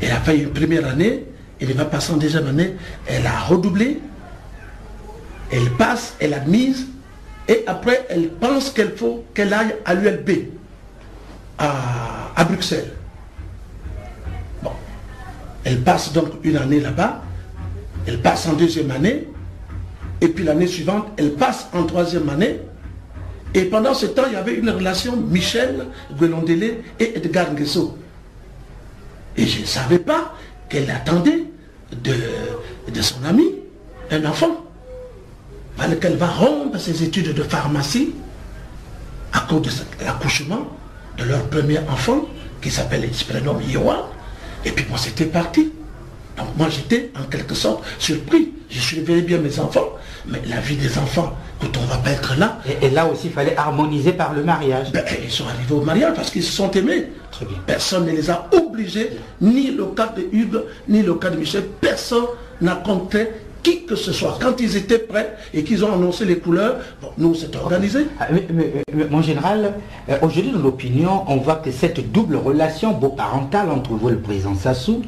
Elle a fait une première année, elle va passer en deuxième année, elle a redoublé, elle passe, elle a mise, et après elle pense qu'il faut qu'elle aille à l'ULB, à Bruxelles. Bon. Elle passe donc une année là-bas, elle passe en deuxième année, et puis l'année suivante, elle passe en troisième année, et pendant ce temps, il y avait une relation Michel Gwelondele et Edgar Nguesso. Et je ne savais pas qu'elle attendait de son ami un enfant. Qu'elle va rompre ses études de pharmacie à cause de l'accouchement de leur premier enfant qui s'appelle, il se prénomme Yohan. Et puis moi c'était parti. Donc moi j'étais en quelque sorte surpris. Je surveillais bien mes enfants, mais la vie des enfants, quand on ne va pas être là. Et là aussi il fallait harmoniser par le mariage. Ben, ils sont arrivés au mariage parce qu'ils se sont aimés. Très bien. Personne ne les a obligés, ni le cas de Hugues, ni le cas de Michel. Personne n'a compté qui que ce soit. Quand ils étaient prêts et qu'ils ont annoncé les couleurs, bon, nous on s'est organisés. Mon général, aujourd'hui dans l'opinion, on voit que cette double relation beau-parentale entre vous et le président Sassou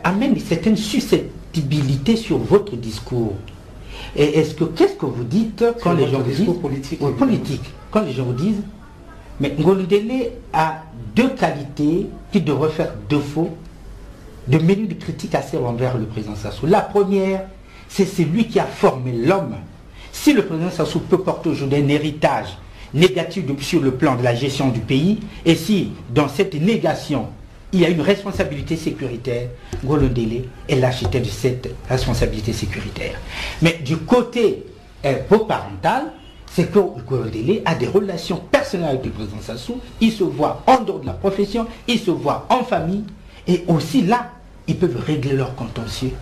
amène une certaine susceptibilité sur votre discours. Et qu'est-ce que vous dites quand les gens vous disent politique, quand les gens vous disent mais Ngolodele a deux qualités qui devraient faire défaut de menu de critique assez envers le président Sassou. La première, c'est celui qui a formé l'homme. Si le président Sassou peut porter aujourd'hui un héritage négatif sur le plan de la gestion du pays, et si dans cette négation, il y a une responsabilité sécuritaire, Ngolodele est l'architecte de cette responsabilité sécuritaire. Mais du côté parental, c'est que Ngolodele a des relations personnelles avec le président Sassou, il se voit en dehors de la profession, il se voit en famille, et aussi là, ils peuvent régler leur contentieux,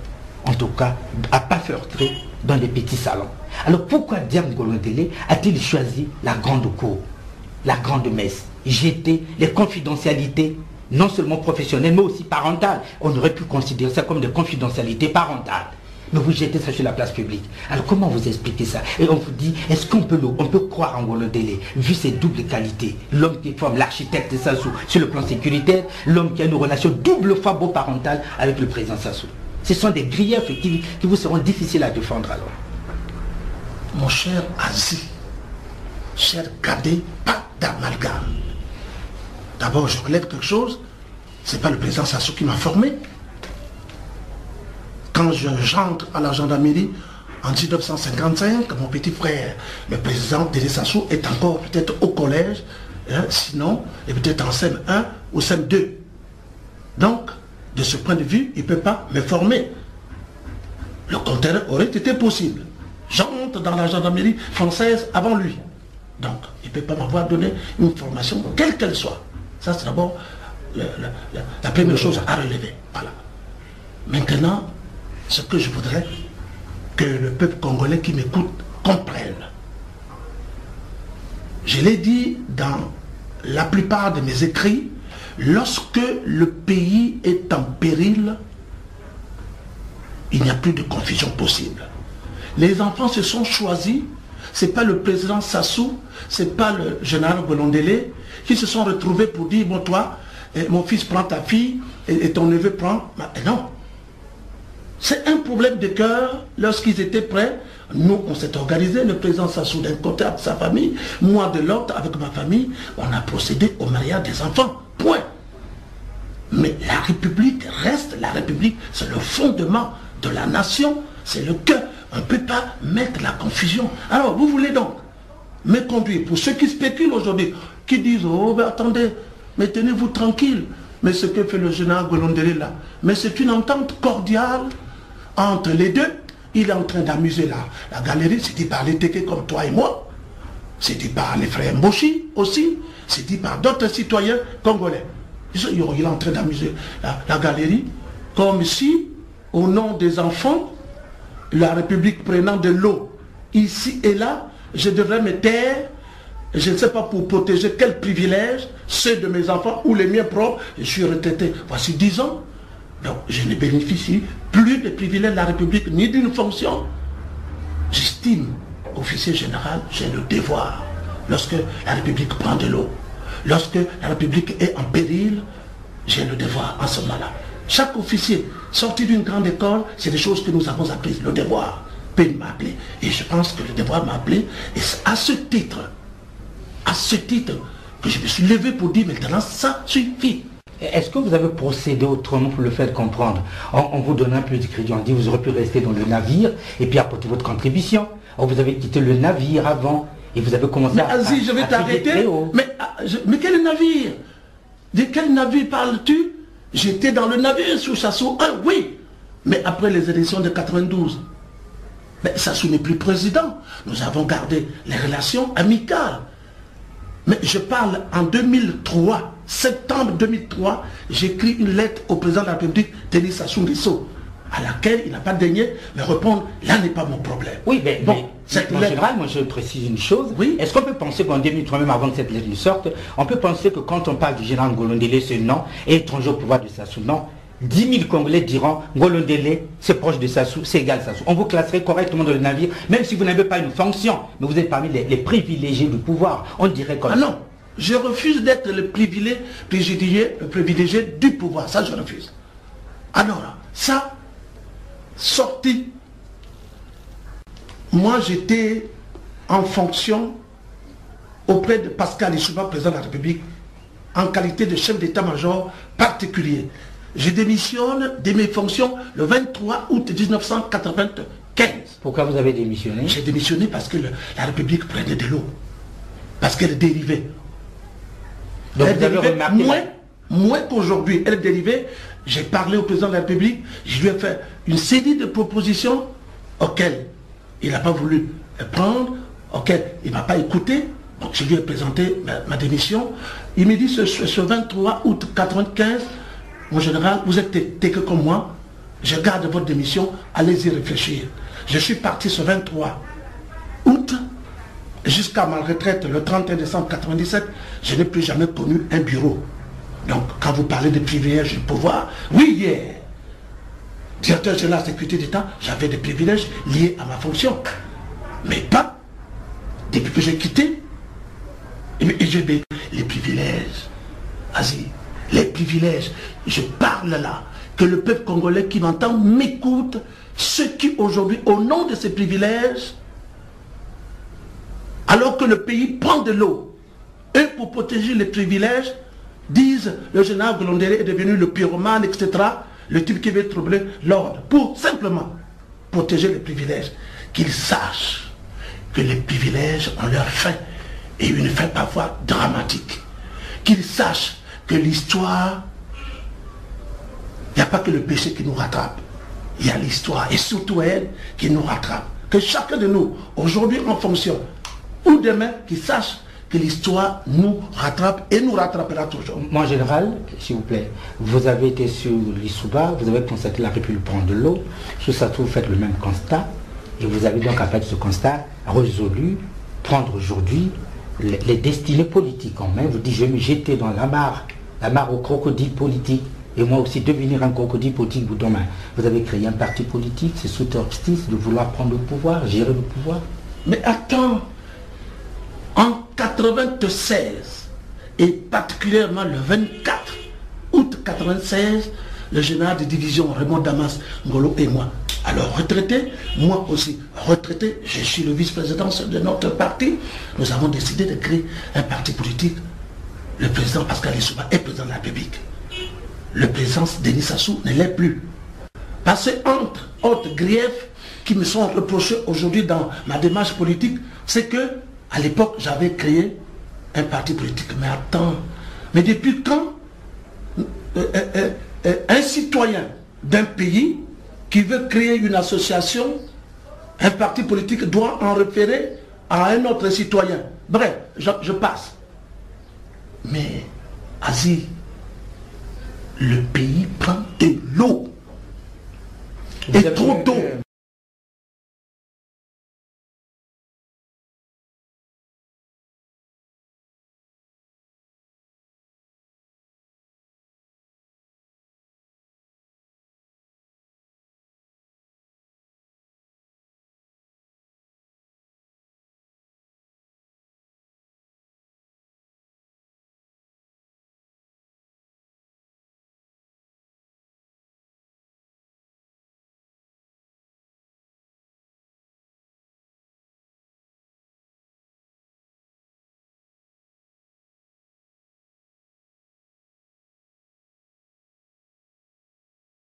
en tout cas, à pas feurtrer dans les petits salons. Alors pourquoi Diam Ngolodele a-t-il choisi la grande cour, la grande messe, jeter les confidentialités, non seulement professionnelles, mais aussi parentales? On aurait pu considérer ça comme des confidentialités parentales. Mais vous jetez ça sur la place publique. Alors comment vous expliquez ça? Et on vous dit, est-ce qu'on peut croire en Ngolodele, vu ses doubles qualités? L'homme qui forme l'architecte de Sassou sur le plan sécuritaire, l'homme qui a une relation double fois beau-parentale avec le président Sassou. Ce sont des griefs qui vous seront difficiles à défendre alors. Mon cher Azi, cher cadet, pas d'amalgame. D'abord, je relève quelque chose, c'est pas le président Sassou qui m'a formé. Quand j'entre à la gendarmerie en 1955, mon petit frère, le président Délé Sassou, est encore peut-être au collège, hein, sinon, il est peut-être en CM1 ou CM2. Donc, de ce point de vue, il ne peut pas me former. Le contraire aurait été possible. J'entre dans la gendarmerie française avant lui. Donc, il ne peut pas m'avoir donné une formation, quelle qu'elle soit. Ça, c'est d'abord la première chose à relever. Voilà. Maintenant, ce que je voudrais que le peuple congolais qui m'écoute comprenne. Je l'ai dit dans la plupart de mes écrits, lorsque le pays est en péril, il n'y a plus de confusion possible. Les enfants se sont choisis, ce n'est pas le président Sassou, ce n'est pas le général Gwelondele qui se sont retrouvés pour dire, bon toi, mon fils prend ta fille et ton neveu prend... Non. C'est un problème de cœur. Lorsqu'ils étaient prêts, nous, on s'est organisé, le président Sassou d'un côté avec sa famille, moi de l'autre avec ma famille, on a procédé au mariage des enfants. Point. Mais la République reste la République, c'est le fondement de la nation, c'est le cœur. On ne peut pas mettre la confusion. Alors, vous voulez donc me conduire, pour ceux qui spéculent aujourd'hui, qui disent, oh, ben attendez, mais tenez-vous tranquille, mais ce que fait le général Gwelondele là, mais c'est une entente cordiale entre les deux. Il est en train d'amuser la galerie, c'est dit par les Téké comme toi et moi, c'est dit par les frères Mboshi aussi, c'est dit par d'autres citoyens congolais. Il est en train d'amuser la galerie, comme si, au nom des enfants, la République prenant de l'eau ici et là, je devrais me taire, je ne sais pas pour protéger quel privilège, ceux de mes enfants ou les miens propres. Je suis retraité voici 10 ans, donc je ne bénéficie plus des privilèges de la République ni d'une fonction. J'estime, officier général, j'ai le devoir, lorsque la République prend de l'eau, lorsque la République est en péril, j'ai le devoir en ce moment-là. Chaque officier sorti d'une grande école, c'est des choses que nous avons apprises. Le devoir peut m'appeler. Et je pense que le devoir m'a appelé. Et c'est à ce titre que je me suis levé pour dire maintenant, ça suffit. Est-ce que vous avez procédé autrement pour le faire comprendre? On vous donne un peu de crédit, on dit vous aurez pu rester dans le navire et puis apporter votre contribution. Or, vous avez quitté le navire avant et vous avez commencé à... Mais Aziz, je vais t'arrêter. Mais quel navire? De quel navire parles-tu? J'étais dans le navire sous Sassou 1, oui. Mais après les élections de 92, mais Sassou n'est plus président. Nous avons gardé les relations amicales. Mais je parle en 2003, septembre 2003, j'écris une lettre au président de la République, Denis Sassou Nguesso, à laquelle il n'a pas daigné me répondre, là n'est pas mon problème. Oui, mais en général, moi je précise une chose. Oui. Est-ce qu'on peut penser qu'en 2003, même avant que cette lettre ne sorte, on peut penser que quand on parle du général Ngolondélé, ce nom est étranger au pouvoir de Sassou? Non. 10 000 Congolais diront Ngolondélé, c'est proche de Sassou, c'est égal Sassou. On vous classerait correctement dans le navire, même si vous n'avez pas une fonction, mais vous êtes parmi les privilégiés du pouvoir. On dirait comme ça. Non, je refuse d'être le privilégié du pouvoir. Ça, je refuse. Alors, ça, sorti. Moi, j'étais en fonction auprès de Pascal Lissouba, président de la République, en qualité de chef d'état-major particulier. Je démissionne de mes fonctions le 23 août 1995. Pourquoi vous avez démissionné? J'ai démissionné parce que la République prenait de l'eau. Parce qu'elle dérivait. Donc elle dérivait moins qu'aujourd'hui. Elle dérivait. J'ai parlé au président de la République. Je lui ai fait une série de propositions auxquelles il n'a pas voulu prendre, auxquelles il ne m'a pas écouté. Donc je lui ai présenté ma démission. Il me dit ce 23 août 1995, mon général, vous êtes que comme moi, je garde votre démission, allez-y réfléchir. Je suis parti ce 23 août, jusqu'à ma retraite le 31 décembre 1997, je n'ai plus jamais connu un bureau. Donc, quand vous parlez de privilèges de pouvoir, oui, hier, directeur général de la sécurité d'État, j'avais des privilèges liés à ma fonction. Mais pas depuis que j'ai quitté. Et j'ai dit, les privilèges, vas-y. Les privilèges, je parle là, que le peuple congolais qui m'entend m'écoute, ceux qui aujourd'hui, au nom de ces privilèges, alors que le pays prend de l'eau, eux pour protéger les privilèges, disent le général Ngolondélé est devenu le pyromane, etc., le type qui veut troubler l'ordre, pour simplement protéger les privilèges, qu'ils sachent que les privilèges ont leur fin, et une fin parfois dramatique, qu'ils sachent que l'histoire, il n'y a pas que le péché qui nous rattrape, il y a l'histoire, et surtout elle, qui nous rattrape. Que chacun de nous, aujourd'hui en fonction, ou demain, qu'il sache que l'histoire nous rattrape et nous rattrapera toujours. Mon général, s'il vous plaît, vous avez été sur l'Issouba, vous avez constaté la République prendre de l'eau, sur ça vous faites le même constat, et vous avez donc à partir de ce constat résolu prendre aujourd'hui les destinées politiques en main. Vous dites, je vais me jeter dans la mare au crocodile politique, et moi aussi devenir un crocodile politique bout en main. Vous avez créé un parti politique, c'est sous torpstice de vouloir prendre le pouvoir, gérer le pouvoir. Mais attends, en 96, et particulièrement le 24 août 96, le général de division Raymond Damas Ngolo et moi, alors retraité, moi aussi retraité, je suis le vice-président de notre parti, nous avons décidé de créer un parti politique. Le président Pascal Lissouba est président de la République. Le président Denis Sassou ne l'est plus. Parce que entre autres griefs qui me sont reprochés aujourd'hui dans ma démarche politique, c'est que à l'époque j'avais créé un parti politique. Mais attends, mais depuis quand un citoyen d'un pays qui veut créer une association, un parti politique doit en référer à un autre citoyen? Bref, je passe. Mais, Asie, le pays prend de l'eau. Et trop d'eau.